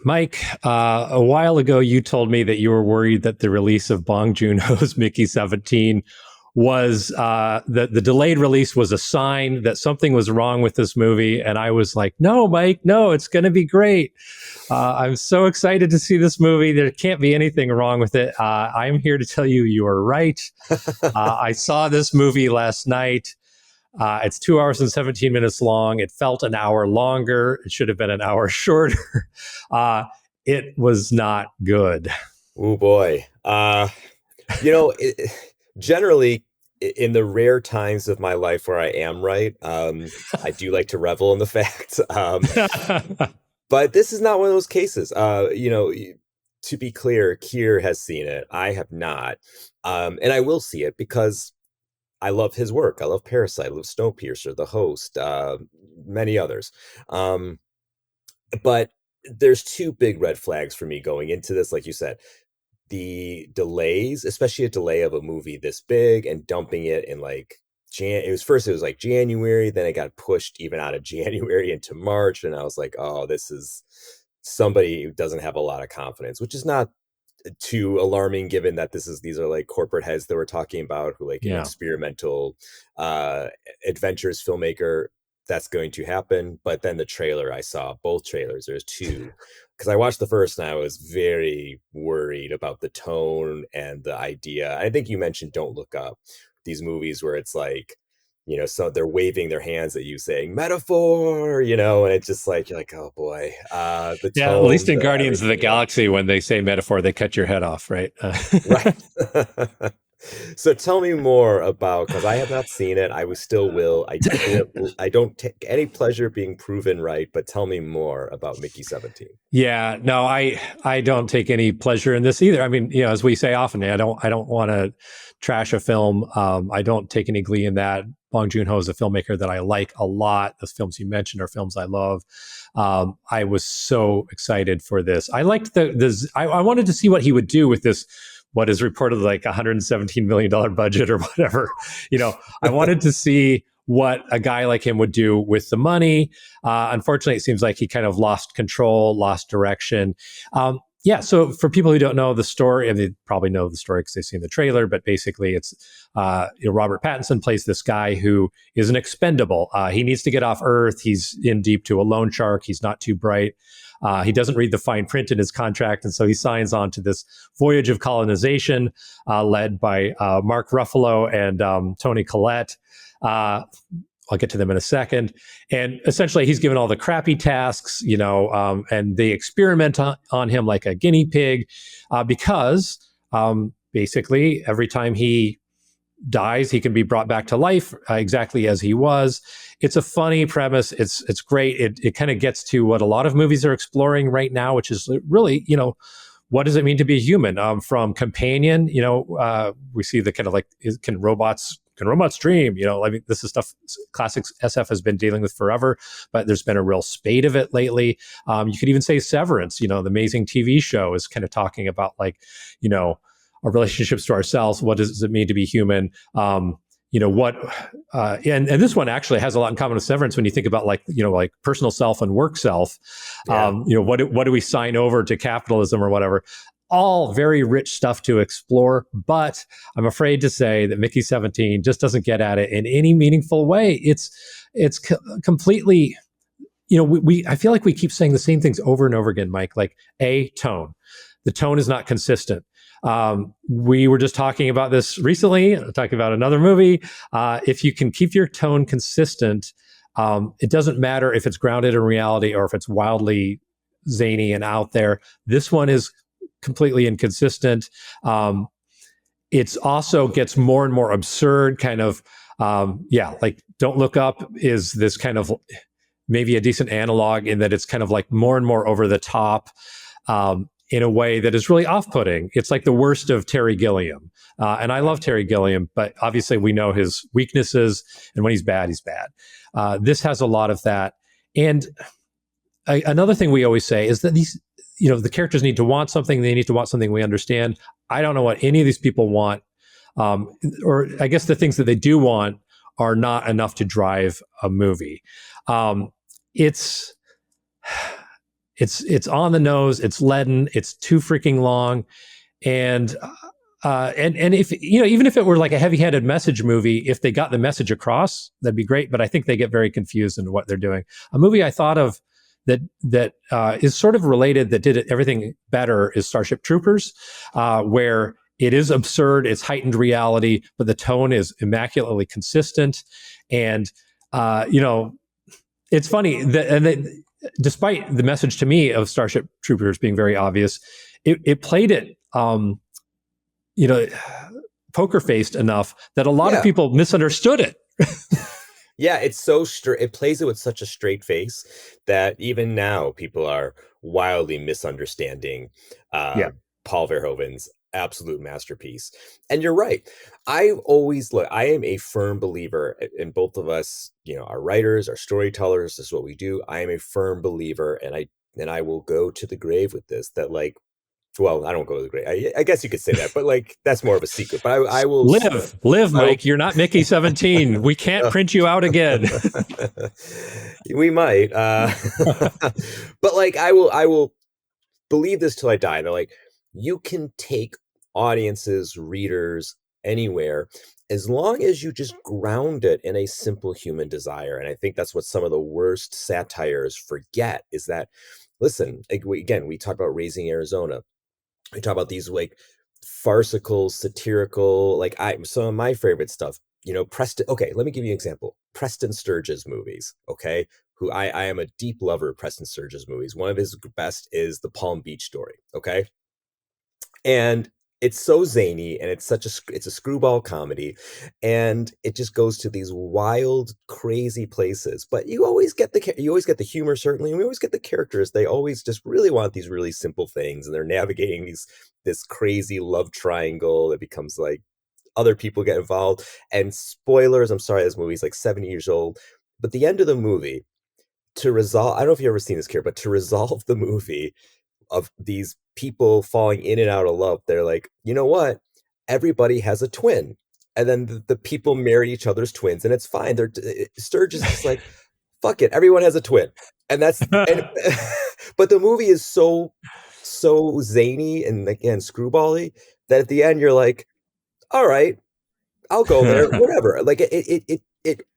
Mike, a while ago, you told me that you were worried that the release of Bong Joon-ho's Mickey 17 was the delayed release was a sign that something was wrong with this movie. And I was like, no, Mike, no, it's going to be great. I'm so excited to see this movie. There can't be anything wrong with it. I'm here to tell you you are right. I saw this movie last night. It's 2 hours and 17 minutes long. It felt an hour longer. It should have been an hour shorter. It was not good. Oh boy. You know, generally in the rare times of my life where I am right, I do like to revel in the fact. But this is not one of those cases. To be clear, Keir has seen it. I have not. And I will see it because I love his work. I love Parasite. I love Snowpiercer, The Host, many others. But there's two big red flags for me going into this. Like you said, the delays, especially a delay of a movie this big and dumping it in like it was like January, then it got pushed even out of January into March, and I was like, oh, this is somebody who doesn't have a lot of confidence, which is not too alarming given that these are like corporate heads that we're talking about who like an experimental adventures filmmaker. That's going to happen. But then the trailer, I saw both trailers. There's two, because I watched the first and I was very worried about the tone and the idea. I think you mentioned Don't Look Up, these movies where it's like, so they're waving their hands at you saying metaphor, and it's just like, you're like, oh boy. The tone, at least in Guardians of the Galaxy, when they say metaphor, they cut your head off, right? Right. So tell me more about, because I have not seen it. I still will. I don't take any pleasure being proven right, but tell me more about Mickey 17. Yeah, no, I don't take any pleasure in this either. I mean, as we say often, I don't want to trash a film. I don't take any glee in that. Bong Joon-ho is a filmmaker that I like a lot. The films you mentioned are films I love. I was so excited for this. I liked I wanted to see what he would do with this, what is reported like $117 million budget or whatever. I wanted to see what a guy like him would do with the money. Unfortunately, it seems like he kind of lost control, lost direction. So for people who don't know the story, and they probably know the story because they've seen the trailer, but basically it's Robert Pattinson plays this guy who is an expendable. He needs to get off Earth. He's in deep to a loan shark. He's not too bright. He doesn't read the fine print in his contract, and so he signs on to this voyage of colonization led by Mark Ruffalo and Toni Collette. I'll get to them in a second. And essentially, he's given all the crappy tasks, and they experiment on him like a guinea pig because basically every time he dies, he can be brought back to life exactly as he was. It's a funny premise. It's great. It kind of gets to what a lot of movies are exploring right now, which is really, what does it mean to be human? From companion, we see the kind of like, can robots dream? I mean, this is stuff classic SF has been dealing with forever, but there's been a real spate of it lately. You could even say Severance, the amazing TV show is kind of talking about like, our relationships to ourselves. What does it mean to be human? And this one actually has a lot in common with Severance when you think about like personal self and work self. Yeah. What do we sign over to capitalism or whatever? All very rich stuff to explore, but I'm afraid to say that Mickey 17 just doesn't get at it in any meaningful way. It's completely, I feel like we keep saying the same things over and over again, Mike, like tone. The tone is not consistent. We were just talking about this recently, talking about another movie. If you can keep your tone consistent, it doesn't matter if it's grounded in reality or if it's wildly zany and out there. This one is completely inconsistent. It's also gets more and more absurd, kind of, like Don't Look Up is this kind of maybe a decent analog in that it's kind of like more and more over the top. In a way that is really off-putting. It's like the worst of Terry Gilliam. And I love Terry Gilliam, but obviously we know his weaknesses, and when he's bad, he's bad. This has a lot of that. And another thing we always say is that these, the characters need to want something. They need to want something we understand. I don't know what any of these people want. Or I guess the things that they do want are not enough to drive a movie. it's on the nose, it's leaden, it's too freaking long, and and if even if it were like a heavy-handed message movie, if they got the message across, that'd be great. But I think they get very confused in what they're doing. A movie I thought of that is sort of related, that did everything better, is Starship Troopers, where it is absurd, it's heightened reality, but the tone is immaculately consistent, and it's funny that despite the message to me of Starship Troopers being very obvious, it played it. Poker faced enough that a lot of Yeah. people misunderstood it. Yeah, it's so straight. It plays it with such a straight face that even now people are wildly misunderstanding uh, Yeah. Paul Verhoeven's absolute masterpiece. And you're right. I've always look. I am a firm believer, and both of us, are writers, are storytellers. This is what we do. I am a firm believer, and I will go to the grave with this. That like, well, I don't go to the grave. I guess you could say that, but like that's more of a secret. But I will Live, I will Mike. You're not Mickey 17. We can't print you out again. we might, but like I will believe this till I die. They're like, you can take audiences, readers, anywhere, as long as you just ground it in a simple human desire. And I think that's what some of the worst satires forget is that, listen, like we talk about Raising Arizona. We talk about these like farcical, satirical, like some of my favorite stuff, Preston. Okay, let me give you an example. Preston Sturges movies. Okay, who I am a deep lover of Preston Sturges movies. One of his best is the Palm Beach Story. Okay, and it's so zany and it's a screwball comedy, and it just goes to these wild crazy places, but you always get the humor, certainly, and we always get the characters. They always just really want these really simple things, and they're navigating this crazy love triangle that becomes like other people get involved. And spoilers, I'm sorry, this movie's like 70 years old, but the end of the movie, to resolve, I don't know if you've ever seen this, Keir, but to resolve the movie of these people falling in and out of love, they're like, you know what? Everybody has a twin. And then the people marry each other's twins, and it's fine. Sturgis is just like, fuck it, everyone has a twin. And but the movie is so zany and again screwbally that at the end you're like, all right, I'll go there, whatever. Like it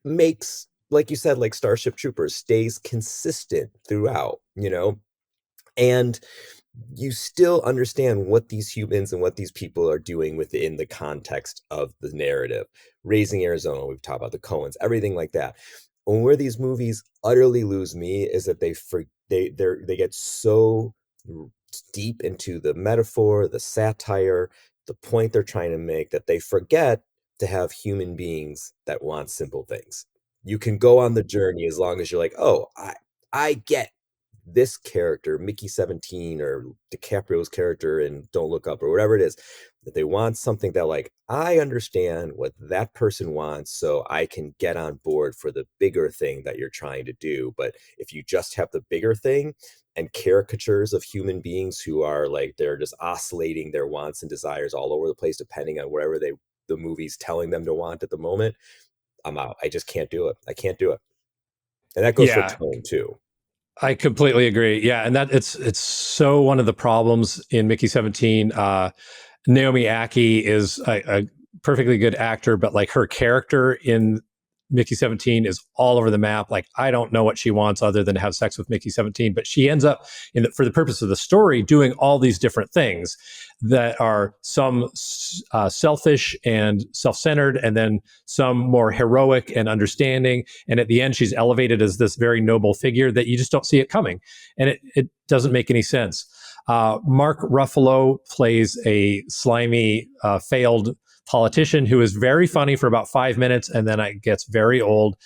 makes, like you said, like Starship Troopers stays consistent throughout, and you still understand what these humans and what these people are doing within the context of the narrative. Raising Arizona, we've talked about the Coens, everything like that. And where these movies utterly lose me is that they get so deep into the metaphor, the satire, the point they're trying to make, that they forget to have human beings that want simple things. You can go on the journey as long as you're like, oh, I get this character, Mickey 17, or DiCaprio's character in Don't Look Up, or whatever it is, that they want something that like, I understand what that person wants, so I can get on board for the bigger thing that you're trying to do. But if you just have the bigger thing and caricatures of human beings who are like, they're just oscillating their wants and desires all over the place, depending on whatever the movie's telling them to want at the moment, I'm out. I just can't do it. I can't do it. And that goes for Yeah, tone too. I completely agree. Yeah, and that it's so one of the problems in Mickey 17. Naomi Ackie is a perfectly good actor, but like her character in Mickey 17 is all over the map. Like, I don't know what she wants other than to have sex with Mickey 17, but she ends up for the purpose of the story doing all these different things that are some selfish and self-centered, and then some more heroic and understanding. And at the end, she's elevated as this very noble figure that you just don't see it coming. And it doesn't make any sense. Mark Ruffalo plays a slimy, failed politician who is very funny for about 5 minutes, and then it gets very old.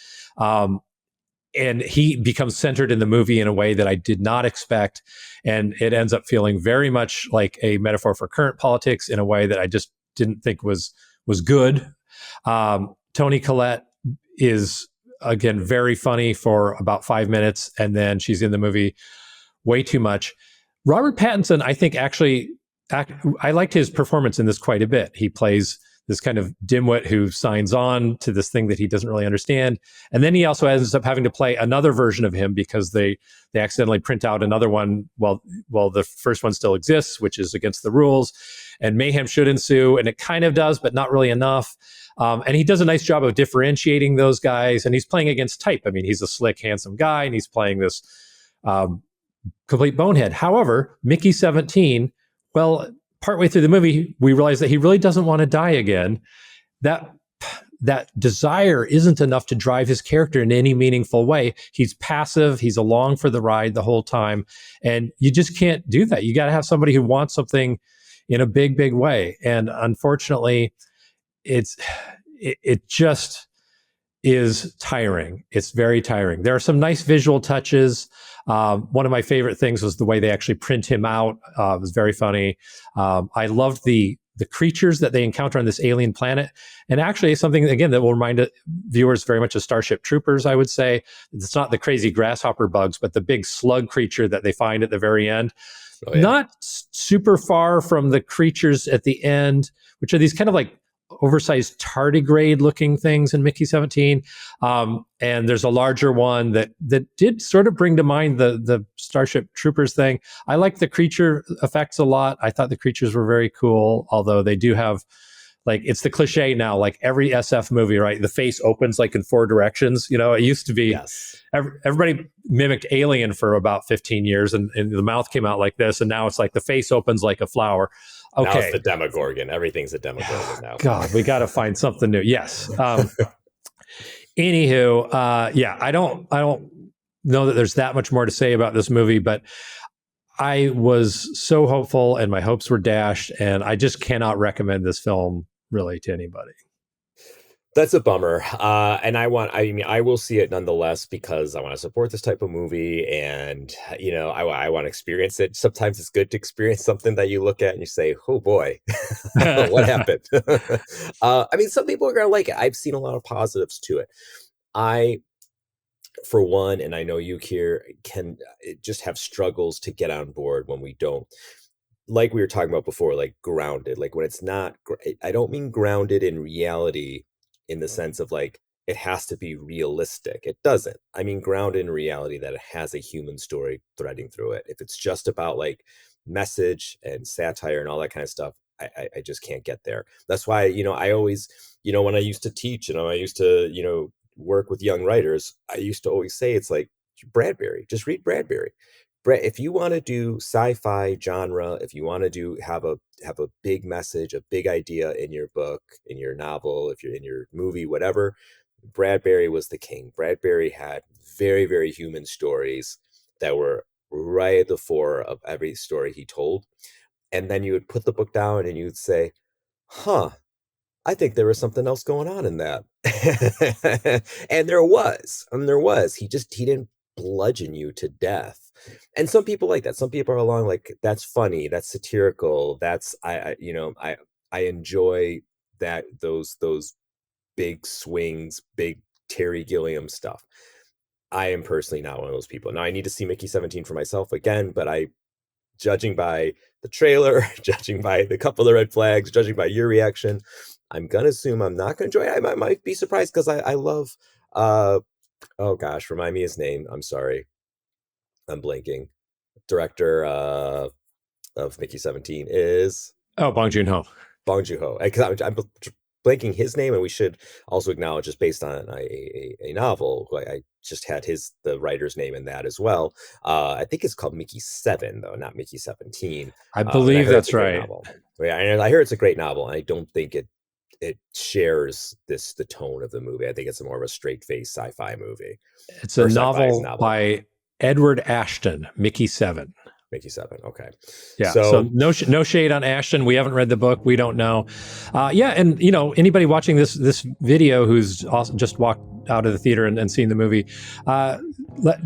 And he becomes centered in the movie in a way that I did not expect. And it ends up feeling very much like a metaphor for current politics in a way that I just didn't think was good. Toni Collette is, again, very funny for about 5 minutes, and then she's in the movie way too much. Robert Pattinson, I think, actually, I liked his performance in this quite a bit. He plays this kind of dimwit who signs on to this thing that he doesn't really understand. And then he also ends up having to play another version of him because they accidentally print out another one while the first one still exists, which is against the rules. And mayhem should ensue, and it kind of does, but not really enough. And he does a nice job of differentiating those guys. And he's playing against type. I mean, he's a slick, handsome guy, and he's playing this complete bonehead. However, Mickey 17, well, partway through the movie, we realize that he really doesn't want to die again. That desire isn't enough to drive his character in any meaningful way. He's passive. He's along for the ride the whole time. And you just can't do that. You got to have somebody who wants something in a big, big way. And unfortunately, it just is tiring. It's very tiring. There are some nice visual touches. One of my favorite things was the way they actually print him out. It was very funny. I loved the creatures that they encounter on this alien planet. And actually something, again, that will remind viewers very much of Starship Troopers, I would say. It's not the crazy grasshopper bugs, but the big slug creature that they find at the very end. Oh, yeah. Not super far from the creatures at the end, which are these kind of like oversized tardigrade looking things in Mickey 17. And there's a larger one that did sort of bring to mind the Starship Troopers thing. I like the creature effects a lot. I thought the creatures were very cool, although they do have, like, it's the cliche now, like every SF movie, right? The face opens like in 4 directions. You know, it used to be, yes. Everybody mimicked Alien for about 15 years and the mouth came out like this. And now it's like the face opens like a flower. Okay. Now it's the Demogorgon. Everything's a Demogorgon now. God, we got to find something new. Yes. Anywho, yeah, I don't know that there's that much more to say about this movie, but I was so hopeful and my hopes were dashed, and I just cannot recommend this film really to anybody. That's a bummer. And I will see it nonetheless because I want to support this type of movie, and, you know, I want to experience it. Sometimes it's good to experience something that you look at and you say, oh boy, what happened? I mean, some people are going to like it. I've seen a lot of positives to it. For one, and I know you, Keir, can just have struggles to get on board when we don't, like we were talking about before, like grounded, like when it's not, I don't mean grounded in reality in the sense of like, it has to be realistic. It doesn't. I mean, grounded in reality that it has a human story threading through it. If it's just about like message and satire and all that kind of stuff, I just can't get there. That's why, you know, I always, you know, when I used to teach, you know, I used to, you know, work with young writers, I used to always say, it's like Bradbury, just read Bradbury. If you want to do sci-fi genre, if you want to have a big message, a big idea in your book, in your novel, if you're in your movie, whatever, Bradbury was the king. Bradbury had very, very human stories that were right at the fore of every story he told. And then you would put the book down and you'd say, huh, I think there was something else going on in that. And there was. He didn't bludgeon you to death. And some people like that. Some people are along like, that's funny, that's satirical, that's I enjoy that, those big swings, big Terry Gilliam stuff. I am personally not one of those people. Now I need to see Mickey 17 for myself again, but judging by the trailer, judging by the couple of red flags, judging by your reaction, I'm gonna assume I'm not gonna enjoy it. I might be surprised because I love oh gosh, remind me his name. I'm sorry. I'm blanking. Director of Mickey 17 is Bong Joon-ho. Bong Joon-ho. Because I'm blanking his name, and we should also acknowledge, just based on a novel. I just had the writer's name in that as well. I think it's called Mickey 7, though, not Mickey 17. I believe that's right. Yeah, and I hear it's a great novel, and I don't think it shares the tone of the movie. I think it's more of a straight-faced sci-fi movie. It's a novel by Edward Ashton, Mickey 7. Mickey 7. Okay. Yeah. So no shade on Ashton. We haven't read the book. We don't know. Yeah. And, you know, anybody watching this video who's also just walked out of the theater and seen the movie,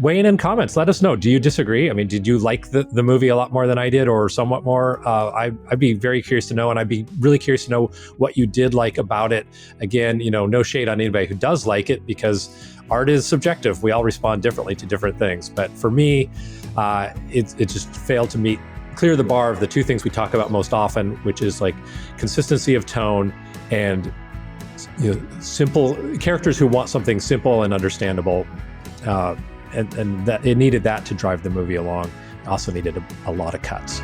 weigh in comments. Let us know. Do you disagree? I mean, did you like the movie a lot more than I did, or somewhat more? I'd be very curious to know, and I'd be really curious to know what you did like about it. Again, you know, no shade on anybody who does like it, because art is subjective. We all respond differently to different things. But for me, it just failed to clear the bar of the two things we talk about most often, which is like consistency of tone and simple characters who want something simple and understandable, and that it needed that to drive the movie along. It also needed a lot of cuts.